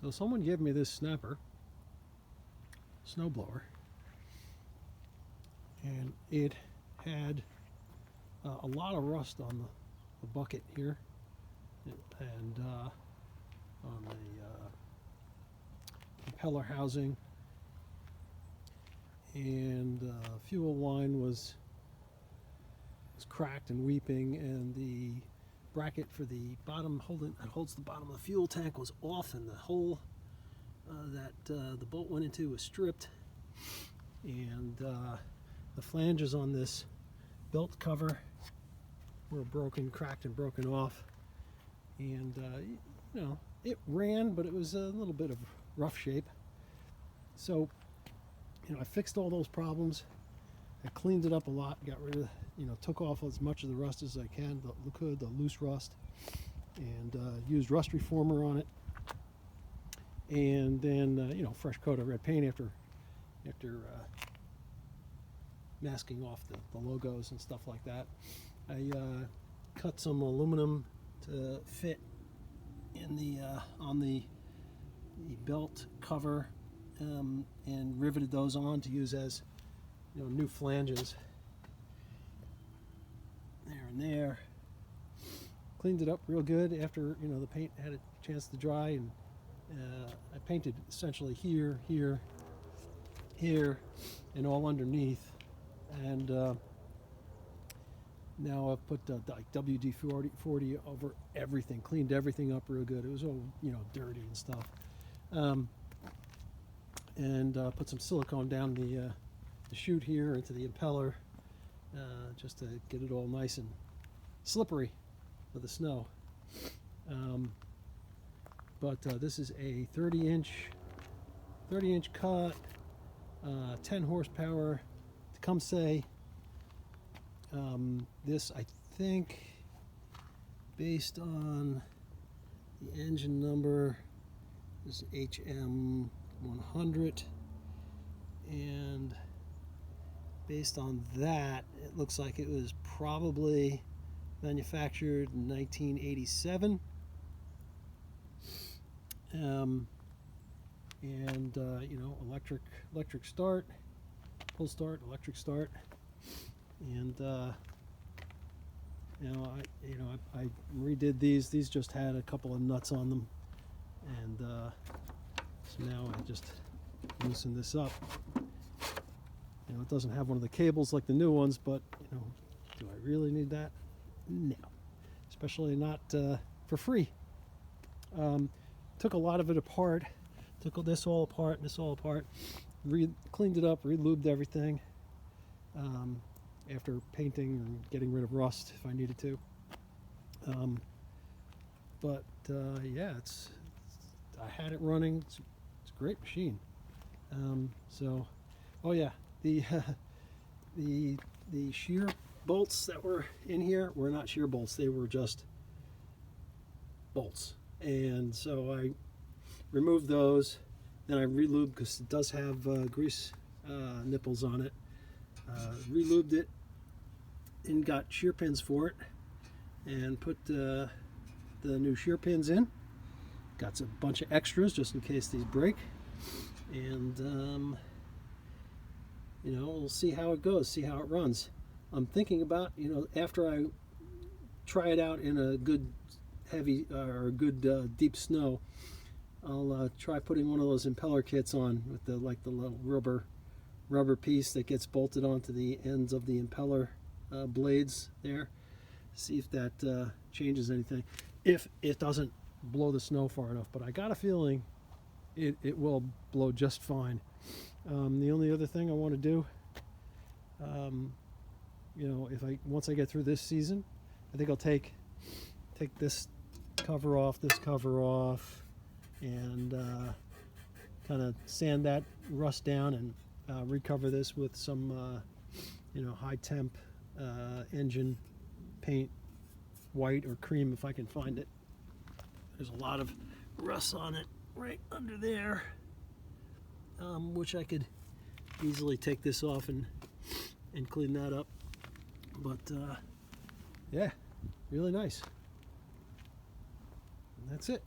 So someone gave me this snapper snowblower, and it had a lot of rust on the bucket here, and on the propeller housing, and fuel line was cracked and weeping, and the bracket for the bottom that holds the bottom of the fuel tank was off, and the hole that the bolt went into was stripped, and the flanges on this belt cover were cracked and broken off, and you know, it ran, but it was a little bit of rough shape. So, you know, I fixed all those problems. I cleaned it up a lot, got rid of, took off as much of the rust as I can, the loose rust, and used rust reformer on it, and then fresh coat of red paint after masking off the logos and stuff like that. I cut some aluminum to fit in the on the belt cover, and riveted those on to use as new flanges there and there. Cleaned it up real good after the paint had a chance to dry, and I painted essentially here, and all underneath, and now I've put like WD-40 over everything, cleaned everything up real good. It was all dirty and stuff, and put some silicone down the chute here into the impeller, just to get it all nice and slippery with the snow. But this is a 30-inch cut, 10 horsepower Tecumseh. This, I think, based on the engine number, is HM100, and based on that, it looks like it was probably manufactured in 1987. Electric start, pull start, electric start, and I redid these. These just had a couple of nuts on them, and so now I just loosen this up. It doesn't have one of the cables like the new ones, but do I really need that? No, especially not for free. Took a lot of it apart, took this all apart and this all apart, cleaned it up, re-lubed everything after painting and getting rid of rust if I needed to. Yeah, I had it running. It's a great machine. Oh yeah, the shear bolts that were in here were not shear bolts, they were just bolts, and so I removed those. Then I re-lubed, because it does have grease nipples on it. Re-lubed it and got shear pins for it, and put the new shear pins in. Got a bunch of extras just in case these break, and we'll see how it goes, see how it runs. I'm thinking about, after I try it out in a good heavy or good deep snow, I'll try putting one of those impeller kits on with the little rubber piece that gets bolted onto the ends of the impeller blades there. See if that changes anything. If it doesn't blow the snow far enough, but I got a feeling it will blow just fine. The only other thing I want to do, once I get through this season, I think I'll take this cover off, and kind of sand that rust down, and recover this with some high temp engine paint, white or cream if I can find it. There's a lot of rust on it right under there, which I could easily take this off and clean that up. But yeah, really nice. And that's it.